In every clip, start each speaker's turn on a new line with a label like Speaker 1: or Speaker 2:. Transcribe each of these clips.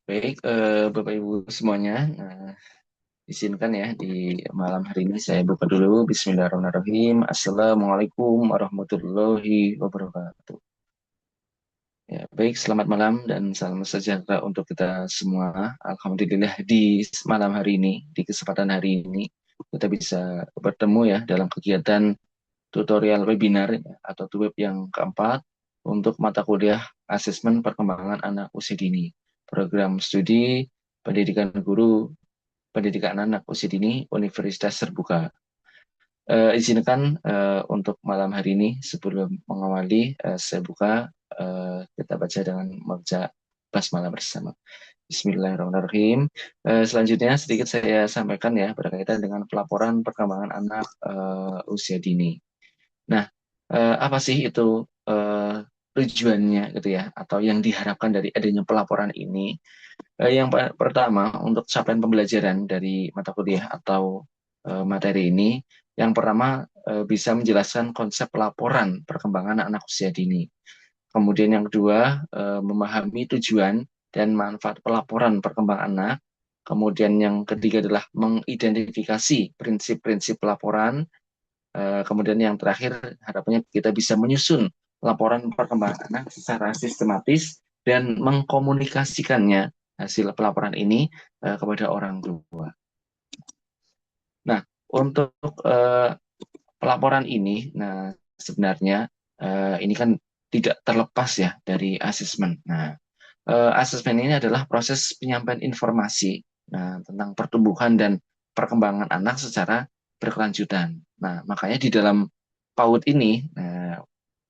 Speaker 1: Baik, Bapak Ibu semuanya, izinkan ya di malam hari ini saya buka dulu. Bismillahirrahmanirrahim. Assalamualaikum warahmatullahi wabarakatuh. Ya, baik, selamat malam dan salam sejahtera untuk kita semua. Alhamdulillah di malam hari ini, di kesempatan hari ini, kita bisa bertemu ya dalam kegiatan tutorial webinar ya, atau web yang keempat untuk mata kuliah asesmen perkembangan anak usia dini. Program studi pendidikan guru pendidikan anak usia dini Universitas Terbuka. Izinkan untuk malam hari ini sebelum mengawali saya buka, kita baca dengan membaca basmalah bersama. Bismillahirrahmanirrahim. Selanjutnya sedikit saya sampaikan ya berkaitan dengan pelaporan perkembangan anak usia dini. Nah, apa sih itu tujuannya gitu ya, atau yang diharapkan dari adanya pelaporan ini? Yang pertama, untuk capaian pembelajaran dari mata kuliah atau materi ini, yang pertama bisa menjelaskan konsep pelaporan perkembangan anak usia dini. Kemudian yang kedua, memahami tujuan dan manfaat pelaporan perkembangan anak. Kemudian yang ketiga adalah mengidentifikasi prinsip-prinsip pelaporan. Kemudian yang terakhir, harapannya kita bisa menyusun laporan perkembangan anak secara sistematis dan mengkomunikasikannya hasil pelaporan ini kepada orang tua. Nah, untuk pelaporan ini, nah sebenarnya ini kan tidak terlepas ya dari asesmen. Nah, asesmen ini adalah proses penyampaian informasi tentang pertumbuhan dan perkembangan anak secara berkelanjutan. Nah, makanya di dalam PAUD ini,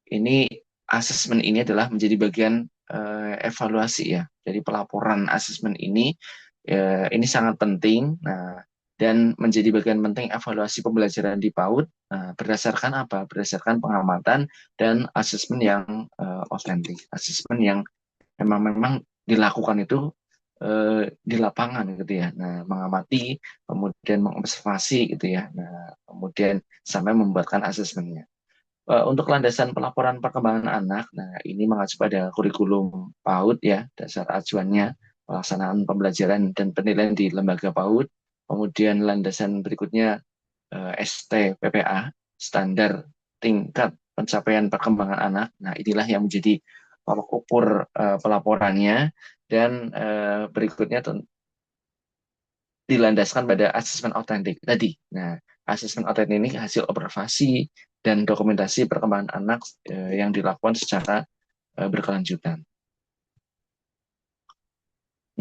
Speaker 1: ini asesmen ini adalah menjadi bagian evaluasi ya. Jadi pelaporan asesmen ini sangat penting. Nah, dan menjadi bagian penting evaluasi pembelajaran di PAUD berdasarkan apa? Berdasarkan pengamatan dan asesmen yang otentik, asesmen yang memang dilakukan itu di lapangan gitu ya. Nah, mengamati, kemudian mengobservasi gitu ya. Nah, kemudian sampai membuatkan asesmennya. Untuk landasan pelaporan perkembangan anak, nah ini mengacu pada kurikulum PAUD ya, dasar acuannya pelaksanaan pembelajaran dan penilaian di lembaga PAUD. Kemudian landasan berikutnya ST-PPA, standar tingkat pencapaian perkembangan anak. Nah, inilah yang menjadi tolak ukur pelaporannya dan berikutnya dilandaskan pada asesmen autentik tadi. Nah, asesmen autentik ini hasil observasi dan dokumentasi perkembangan anak yang dilakukan secara berkelanjutan.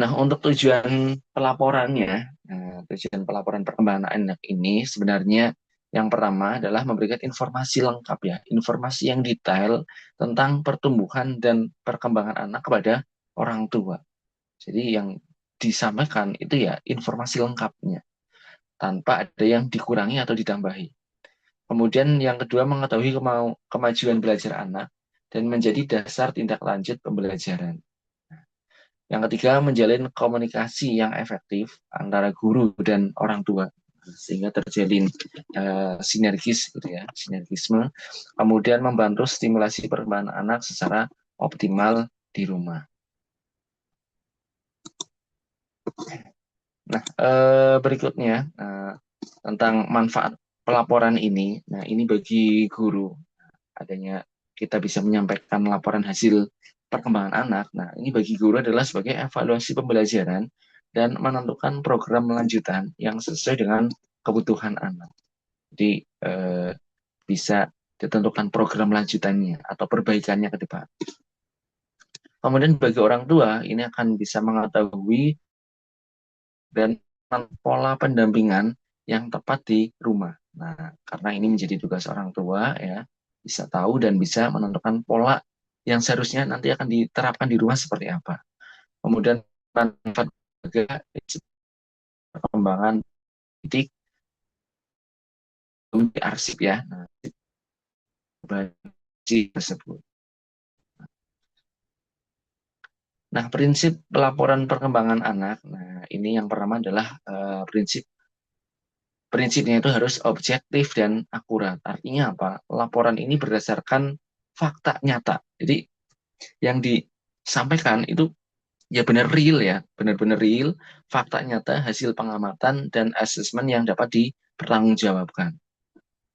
Speaker 1: Nah, untuk tujuan pelaporannya, tujuan pelaporan perkembangan anak ini sebenarnya yang pertama adalah memberikan informasi lengkap ya, informasi yang detail tentang pertumbuhan dan perkembangan anak kepada orang tua. Jadi yang disampaikan itu ya informasi lengkapnya, tanpa ada yang dikurangi atau ditambahi. Kemudian yang kedua mengetahui kemajuan belajar anak dan menjadi dasar tindak lanjut pembelajaran. Yang ketiga menjalin komunikasi yang efektif antara guru dan orang tua sehingga terjalin sinergis gitu ya, sinergisme. Kemudian membantu stimulasi perkembangan anak secara optimal di rumah. Nah, berikutnya tentang manfaat pelaporan ini. Nah, ini bagi guru adanya kita bisa menyampaikan laporan hasil perkembangan anak. Nah, ini bagi guru adalah sebagai evaluasi pembelajaran dan menentukan program lanjutan yang sesuai dengan kebutuhan anak. Jadi bisa ditentukan program lanjutannya atau perbaikannya ke depan. Kemudian bagi orang tua ini akan bisa mengetahui dan pola pendampingan yang tepat di rumah. Nah, karena ini menjadi tugas orang tua ya, bisa tahu dan bisa menentukan pola yang seharusnya nanti akan diterapkan di rumah seperti apa. Kemudian manfaat juga perkembangan titik di arsip ya, nah, tersebut. Nah, prinsip pelaporan perkembangan anak, nah ini yang pertama adalah prinsipnya itu harus objektif dan akurat. Artinya apa? Laporan ini berdasarkan fakta nyata. Jadi yang disampaikan itu ya benar real ya, benar-benar real, fakta nyata, hasil pengamatan, dan asesmen yang dapat dipertanggungjawabkan.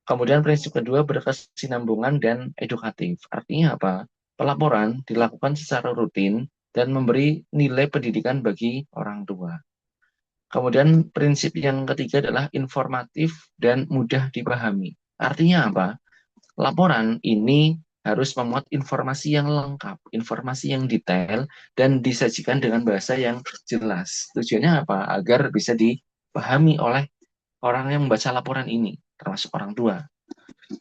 Speaker 1: Kemudian prinsip kedua berkesinambungan dan edukatif. Artinya apa? Pelaporan dilakukan secara rutin dan memberi nilai pendidikan bagi orang tua. Kemudian prinsip yang ketiga adalah informatif dan mudah dipahami. Artinya apa? Laporan ini harus memuat informasi yang lengkap, informasi yang detail, dan disajikan dengan bahasa yang jelas. Tujuannya apa? Agar bisa dipahami oleh orang yang membaca laporan ini, termasuk orang tua.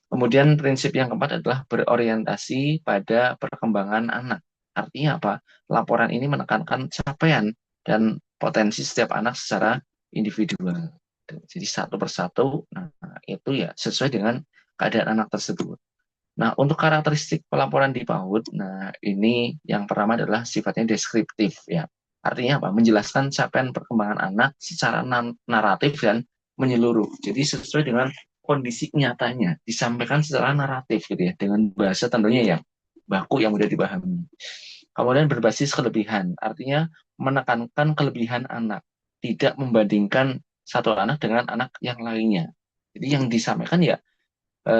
Speaker 1: Kemudian prinsip yang keempat adalah berorientasi pada perkembangan anak. Artinya apa? Laporan ini menekankan capaian dan potensi setiap anak secara individual. Jadi satu persatu, nah itu ya sesuai dengan keadaan anak tersebut. Nah, untuk karakteristik pelaporan di PAUD, nah ini yang pertama adalah sifatnya deskriptif ya. Artinya apa? Menjelaskan capaian perkembangan anak secara naratif dan menyeluruh. Jadi sesuai dengan kondisi nyatanya, disampaikan secara naratif gitu ya, dengan bahasa tentunya yang baku yang mudah dipahami. Kemudian berbasis kelebihan, artinya menekankan kelebihan anak, tidak membandingkan satu anak dengan anak yang lainnya. Jadi yang disampaikan ya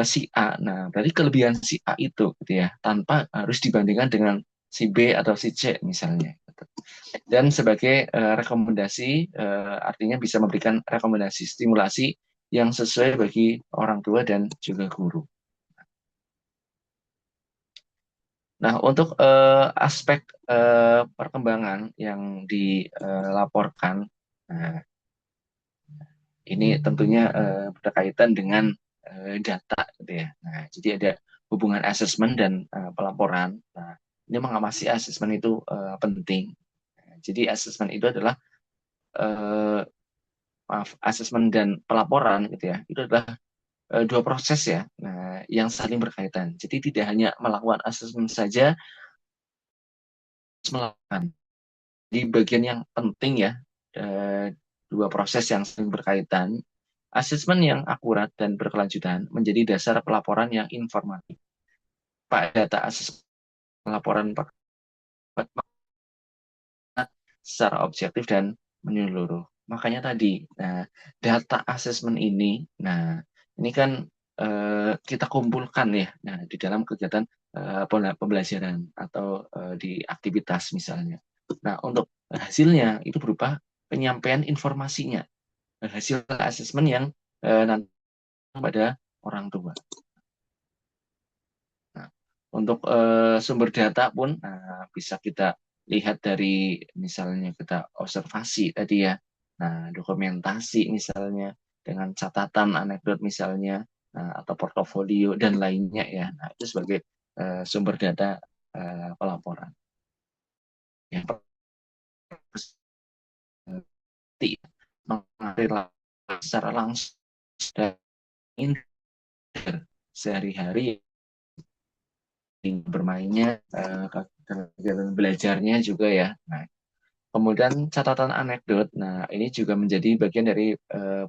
Speaker 1: si A. Nah, berarti kelebihan si A itu gitu ya, tanpa harus dibandingkan dengan si B atau si C misalnya. Dan sebagai rekomendasi, artinya bisa memberikan rekomendasi stimulasi yang sesuai bagi orang tua dan juga guru. Nah, untuk aspek perkembangan yang dilaporkan, nah, ini tentunya berkaitan dengan data, gitu ya. Nah, jadi ada hubungan asesmen dan pelaporan. Nah, ini mengamati asesmen itu penting. Nah, jadi asesmen itu adalah eh, maaf, asesmen dan pelaporan, gitu ya. Itu adalah dua proses ya. Nah, yang saling berkaitan. Jadi tidak hanya melakukan asesmen saja, melakukan di bagian yang penting ya. Dua proses yang saling berkaitan. Asesmen yang akurat dan berkelanjutan menjadi dasar pelaporan yang informatif. Pak, data asesmen laporan secara objektif dan menyeluruh. Makanya tadi, nah, data asesmen ini, nah, ini kan kita kumpulkan ya, nah, di dalam kegiatan pembelajaran atau di aktivitas misalnya. Nah, untuk hasilnya itu berupa penyampaian informasinya, hasil asesmen yang nanti pada orang tua. Nah, untuk sumber data pun bisa kita lihat dari misalnya kita observasi tadi ya. Nah, dokumentasi misalnya dengan catatan anekdot misalnya atau portofolio dan lainnya ya. Nah, itu sebagai sumber data pelaporan. Yang pasti mengalir secara langsung dan sehari-hari bermainnya, kegiatan belajarnya juga ya. Nah, kemudian catatan anekdot, nah ini juga menjadi bagian dari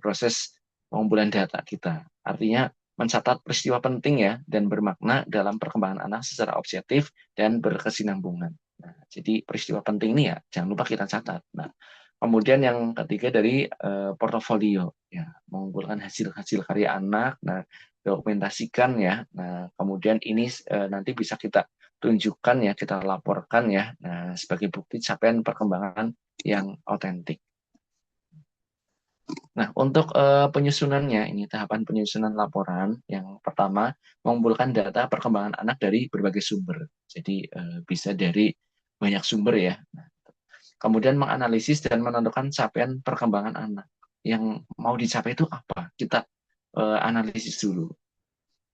Speaker 1: proses pengumpulan data kita. Artinya mencatat peristiwa penting ya dan bermakna dalam perkembangan anak secara objektif dan berkesinambungan. Nah, jadi peristiwa penting ini ya jangan lupa kita catat. Nah, kemudian yang ketiga dari portofolio ya, mengumpulkan hasil-hasil karya anak. Nah, dokumentasikan ya. Nah, kemudian ini nanti bisa kita tunjukkan ya, kita laporkan ya, nah, sebagai bukti capaian perkembangan yang otentik. Nah, untuk penyusunannya, ini tahapan penyusunan laporan. Yang pertama, mengumpulkan data perkembangan anak dari berbagai sumber. Jadi bisa dari banyak sumber ya. Nah, kemudian menganalisis dan menentukan capaian perkembangan anak. Yang mau dicapai itu apa? Kita analisis dulu.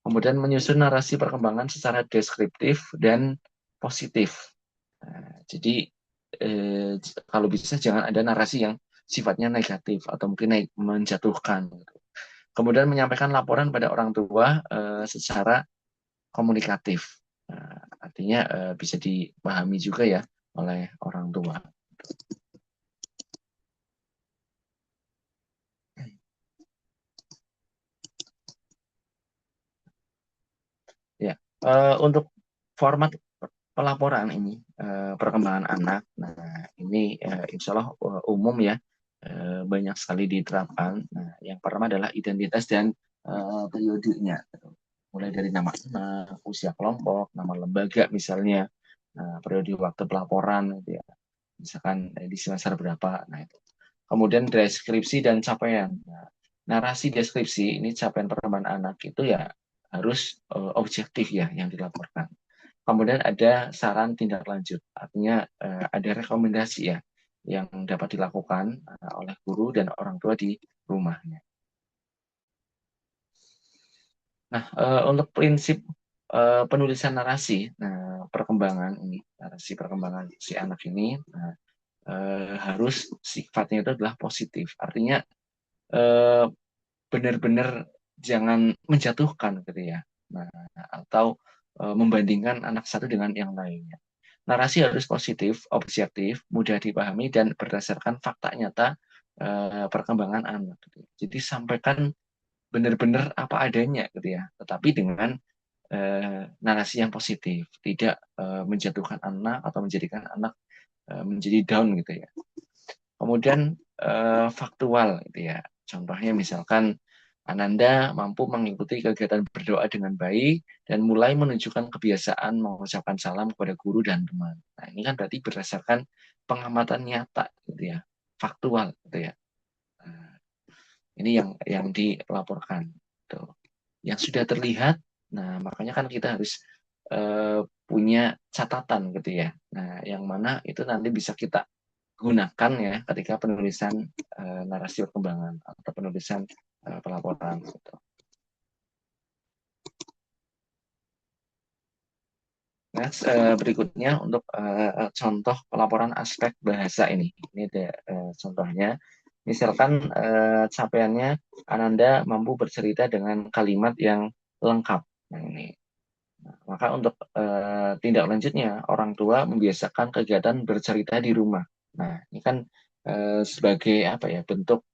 Speaker 1: Kemudian menyusun narasi perkembangan secara deskriptif dan positif. Nah, jadi kalau bisa jangan ada narasi yang sifatnya negatif atau mungkin menjatuhkan. Kemudian menyampaikan laporan pada orang tua secara komunikatif. Nah, artinya bisa dipahami juga ya oleh orang tua. Ya, untuk format pelaporan ini perkembangan anak. Nah, ini insya Allah umum ya, banyak sekali diterapkan. Nah, yang pertama adalah identitas dan periodenya. Mulai dari nama anak, usia kelompok, nama lembaga misalnya, periode waktu pelaporan, gitu ya. Misalkan di semester berapa. Nah, itu. Kemudian deskripsi dan capaian. Nah, narasi deskripsi ini capaian perkembangan anak itu ya harus objektif ya yang dilaporkan. Kemudian ada saran tindak lanjut, artinya ada rekomendasi ya yang dapat dilakukan oleh guru dan orang tua di rumahnya. Nah, untuk prinsip penulisan narasi, nah, perkembangan ini, narasi perkembangan si anak ini, nah, harus sifatnya itu adalah positif. Artinya eh, benar-benar jangan menjatuhkan gitu ya. Nah, atau membandingkan anak satu dengan yang lainnya. Narasi harus positif, objektif, mudah dipahami dan berdasarkan fakta nyata perkembangan anak. Gitu. Jadi sampaikan benar-benar apa adanya gitu ya, tetapi dengan narasi yang positif, tidak menjatuhkan anak atau menjadikan anak menjadi down gitu ya. Kemudian faktual gitu ya. Contohnya misalkan Ananda mampu mengikuti kegiatan berdoa dengan baik dan mulai menunjukkan kebiasaan mengucapkan salam kepada guru dan teman. Nah, ini kan berarti berdasarkan pengamatan nyata gitu ya, faktual gitu ya. Nah, ini yang dilaporkan. Tuh. Yang sudah terlihat, nah makanya kan kita harus punya catatan gitu ya. Nah, yang mana itu nanti bisa kita gunakan ya ketika penulisan narasi perkembangan atau penulisan pelaporan gitu. Next, berikutnya untuk contoh pelaporan aspek bahasa ini. Ini ada contohnya. Misalkan capaiannya Ananda mampu bercerita dengan kalimat yang lengkap. Nah, ini. Nah, maka untuk tindak lanjutnya orang tua membiasakan kegiatan bercerita di rumah. Nah, ini kan sebagai apa ya bentuk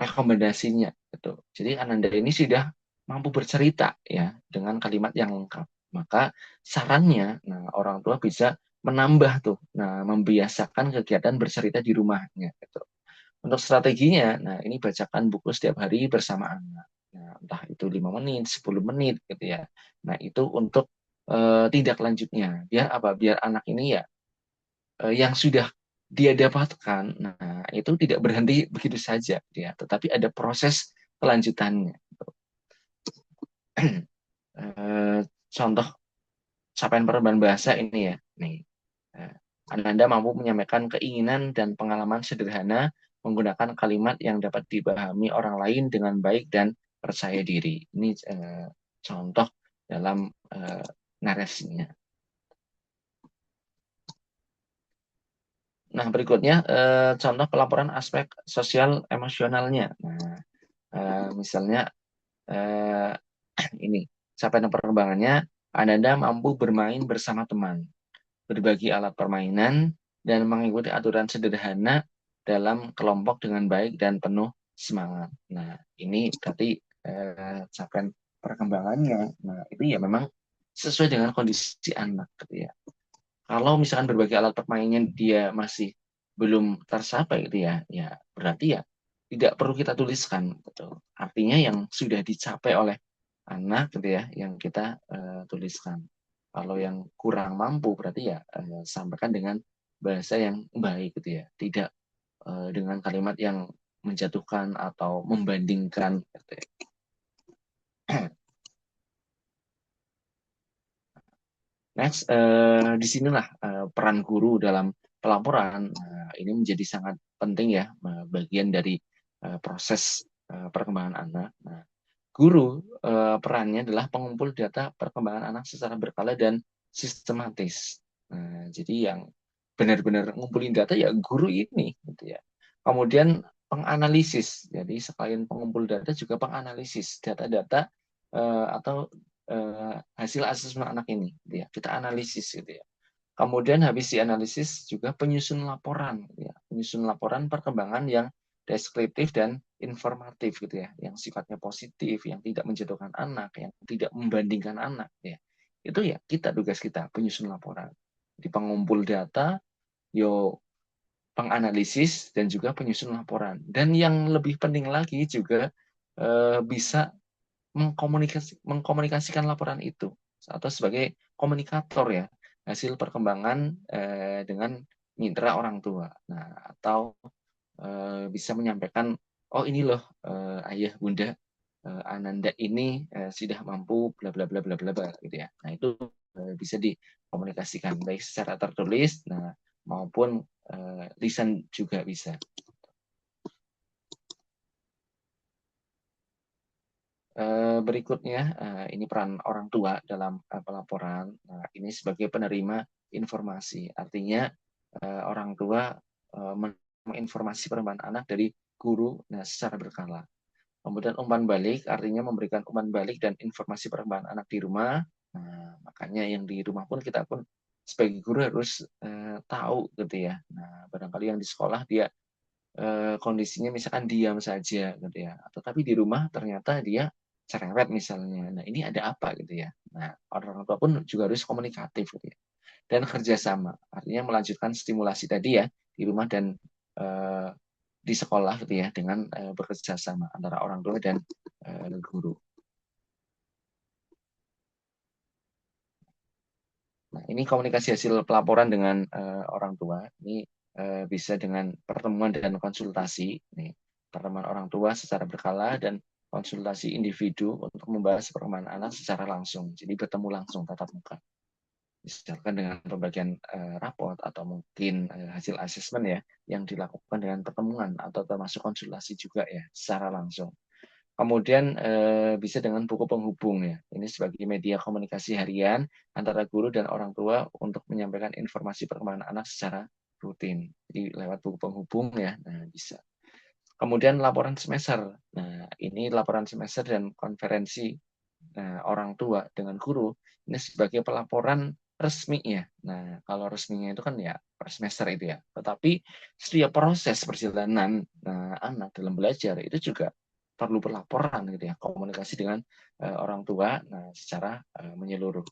Speaker 1: rekomendasinya gitu. Jadi Ananda ini sudah mampu bercerita ya dengan kalimat yang lengkap. Maka sarannya, nah orang tua bisa menambah tuh, nah membiasakan kegiatan bercerita di rumahnya gitu. Untuk strateginya, nah ini bacakan buku setiap hari bersama anak. Nah, entah itu 5 menit, 10 menit gitu ya. Nah, itu untuk tindak lanjutnya. Biar apa? Biar anak ini ya yang sudah dia dapatkan, nah itu tidak berhenti begitu saja, ya, tetapi ada proses kelanjutannya. Eh, Contoh capaian perkembangan bahasa ini ya, nih, eh, Ananda mampu menyampaikan keinginan dan pengalaman sederhana menggunakan kalimat yang dapat dipahami orang lain dengan baik dan percaya diri. Ini contoh dalam narasinya. Nah, berikutnya contoh pelaporan aspek sosial emosionalnya. Nah, misalnya eh, ini capaian perkembangannya, Ananda mampu bermain bersama teman, berbagi alat permainan, dan mengikuti aturan sederhana dalam kelompok dengan baik dan penuh semangat. Nah, ini berarti capaian perkembangannya. Nah, itu ya memang sesuai dengan kondisi anak, gitu ya. Kalau misalkan berbagai alat permainannya dia masih belum tercapai gitu ya, ya berarti ya tidak perlu kita tuliskan gitu. Artinya yang sudah dicapai oleh anak gitu ya, yang kita tuliskan. Kalau yang kurang mampu berarti ya sampaikan dengan bahasa yang baik gitu ya, tidak dengan kalimat yang menjatuhkan atau membandingkan gitu ya. Next, disinilah peran guru dalam pelaporan. Ini menjadi sangat penting ya, bagian dari proses perkembangan anak. Nah, guru perannya adalah pengumpul data perkembangan anak secara berkala dan sistematis. Nah, jadi yang benar-benar ngumpulin data ya guru ini, gitu ya. Kemudian penganalisis. Jadi selain pengumpul data juga penganalisis data-data atau hasil asesmen anak ini, gitu ya. Kita analisis gitu ya. Kemudian habis dianalisis juga penyusun laporan, gitu ya. Penyusun laporan perkembangan yang deskriptif dan informatif gitu ya, yang sifatnya positif, yang tidak menjatuhkan anak, yang tidak membandingkan anak, gitu ya. itu ya kita tugas kita penyusun laporan. Di pengumpul data, yo penganalisis dan juga penyusun laporan. Dan yang lebih penting lagi juga bisa mengkomunikasikan laporan itu atau sebagai komunikator ya hasil perkembangan dengan mitra orang tua. Nah, atau bisa menyampaikan, oh ini loh ayah bunda Ananda ini sudah mampu bla bla bla bla bla bla gitu ya. Nah itu bisa dikomunikasikan baik secara tertulis, nah maupun lisan juga bisa. Berikutnya, ini peran orang tua dalam pelaporan. Nah, ini sebagai penerima informasi. Artinya orang tua menerima informasi perkembangan anak dari guru secara berkala. Kemudian umpan balik, artinya memberikan umpan balik dan informasi perkembangan anak di rumah. Nah, makanya yang di rumah pun kita pun sebagai guru harus tahu gitu ya. Nah, barangkali yang di sekolah dia kondisinya misalkan diam saja gitu ya. Tetapi di rumah ternyata dia cerewet misalnya. Nah, ini ada apa gitu ya. Nah, orang tua pun juga harus komunikatif gitu ya. Dan kerjasama, artinya melanjutkan stimulasi tadi ya di rumah dan eh, di sekolah gitu ya dengan bekerja sama antara orang tua dan guru. Nah, ini komunikasi hasil pelaporan dengan orang tua. Ini bisa dengan pertemuan dan konsultasi. Nih, pertemuan orang tua secara berkala dan konsultasi individu untuk membahas perkembangan anak secara langsung. Jadi bertemu langsung tatap muka. Misalkan dengan pembagian raport atau mungkin hasil asesmen ya yang dilakukan dengan pertemuan atau termasuk konsultasi juga ya secara langsung. Kemudian bisa dengan buku penghubung ya. Ini sebagai media komunikasi harian antara guru dan orang tua untuk menyampaikan informasi perkembangan anak secara rutin. Jadi lewat buku penghubung ya, nah bisa. Kemudian laporan semester. Nah, ini laporan semester dan konferensi orang tua dengan guru ini sebagai pelaporan resmi ya. Nah, kalau resminya itu kan ya per semester itu ya. Tetapi setiap proses perjalanan anak dalam belajar itu juga perlu pelaporan gitu ya, komunikasi dengan orang tua secara menyeluruh.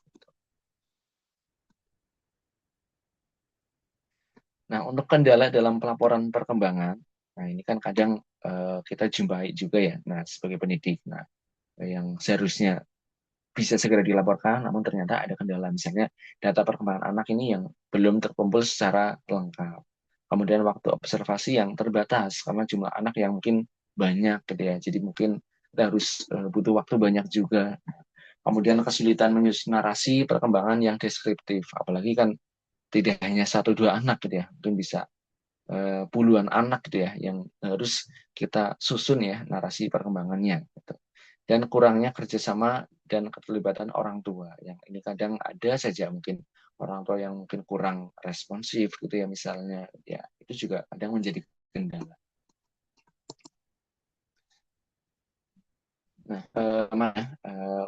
Speaker 1: Nah, untuk kendala dalam pelaporan perkembangan, nah ini kan kadang kita jumpai juga ya. Nah, sebagai pendidik, nah yang seharusnya bisa segera dilaporkan, namun ternyata ada kendala. Misalnya data perkembangan anak ini yang belum terkumpul secara lengkap. Kemudian waktu observasi yang terbatas karena jumlah anak yang mungkin banyak gitu ya. Jadi mungkin kita harus butuh waktu banyak juga. Kemudian kesulitan menyusun narasi perkembangan yang deskriptif. Apalagi kan tidak hanya satu dua anak gitu ya. Mungkin bisa puluhan anak gitu ya yang harus kita susun ya narasi perkembangannya gitu. Dan kurangnya kerjasama dan keterlibatan orang tua yang ini kadang ada saja mungkin orang tua yang mungkin kurang responsif gitu ya misalnya ya itu juga kadang menjadi kendala. Nah,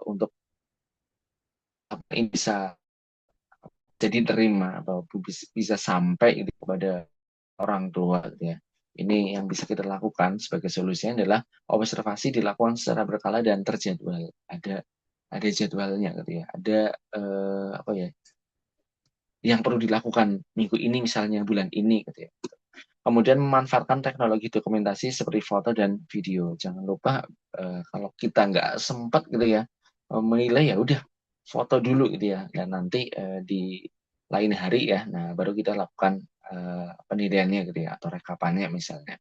Speaker 1: untuk apa ini bisa jadi terima atau bisa sampai gitu kepada orang tua gitu ya. Ini yang bisa kita lakukan sebagai solusinya adalah observasi dilakukan secara berkala dan terjadwal. Ada jadwalnya gitu ya. Ada apa ya yang perlu dilakukan minggu ini misalnya bulan ini gitu ya. Kemudian memanfaatkan teknologi dokumentasi seperti foto dan video. Jangan lupa kalau kita nggak sempat gitu ya menilai ya udah foto dulu gitu ya dan nanti di lain hari ya. Nah baru kita lakukan penilaiannya gitu ya atau rekapannya misalnya.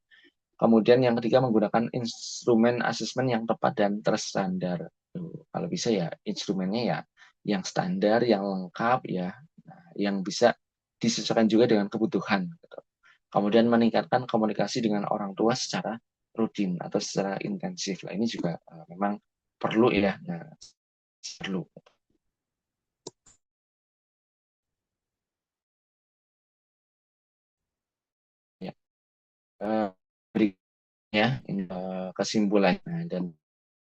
Speaker 1: Kemudian yang ketiga menggunakan instrumen asesmen yang tepat dan terstandar. Tuh, kalau bisa ya instrumennya ya yang standar, yang lengkap ya, nah, yang bisa disesuaikan juga dengan kebutuhan. Gitu. Kemudian meningkatkan komunikasi dengan orang tua secara rutin atau secara intensif. Nah, ini juga memang perlu ya. Nah, perlu. Ya. Berikutnya ini, kesimpulan dan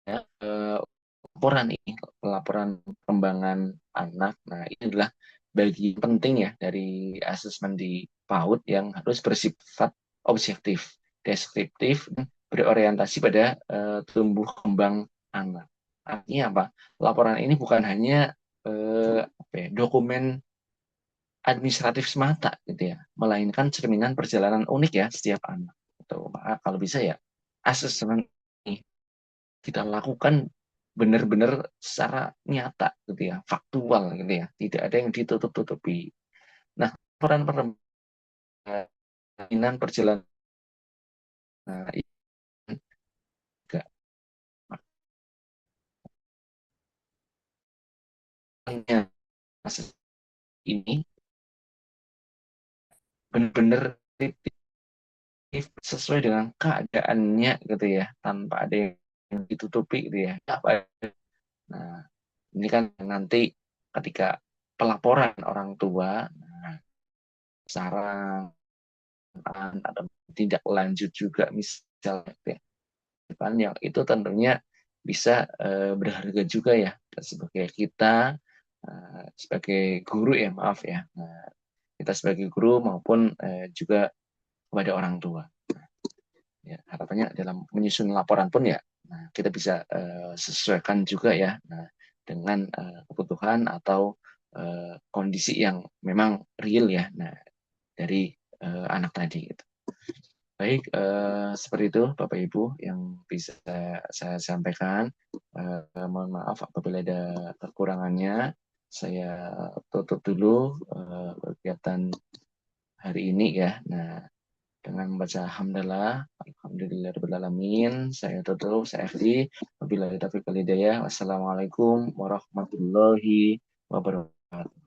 Speaker 1: laporan ini, laporan perkembangan anak. Nah, ini adalah bagian penting ya dari asesmen di PAUD yang harus bersifat objektif, deskriptif, dan berorientasi pada tumbuh kembang anak. Artinya apa? Laporan ini bukan hanya dokumen administratif semata gitu ya, melainkan cerminan perjalanan unik ya setiap anak. Gitu. Maka kalau bisa ya asesmen ini kita lakukan benar-benar secara nyata gitu ya, faktual gitu ya, tidak ada yang ditutup-tutupi. Nah, peran perjalanan perjalanan itu juga makanya ini benar-benar sesuai dengan keadaannya gitu ya, tanpa ada yang ditutupi gitu ya. Nah, ini kan nanti ketika pelaporan orang tua, nah, saran atau tindak lanjut juga misalnya gitu ya, kan yang itu tentunya bisa berharga juga ya sebagai kita sebagai guru ya, maaf ya. Nah, kita sebagai guru maupun juga kepada orang tua. Ya, harapannya dalam menyusun laporan pun ya, nah, kita bisa sesuaikan juga ya, nah, dengan kebutuhan atau kondisi yang memang real ya, nah, dari anak tadi. Gitu. Baik, seperti itu Bapak Ibu yang bisa saya sampaikan. Mohon maaf apabila ada kekurangannya. Saya tutup dulu kegiatan hari ini ya. Nah, dengan membaca hamdalah, alhamdulillahirobbilalamin, saya tutup, saya akhiri. Wabillahi taufiq wal hidayah. Wassalamualaikum warahmatullahi wabarakatuh.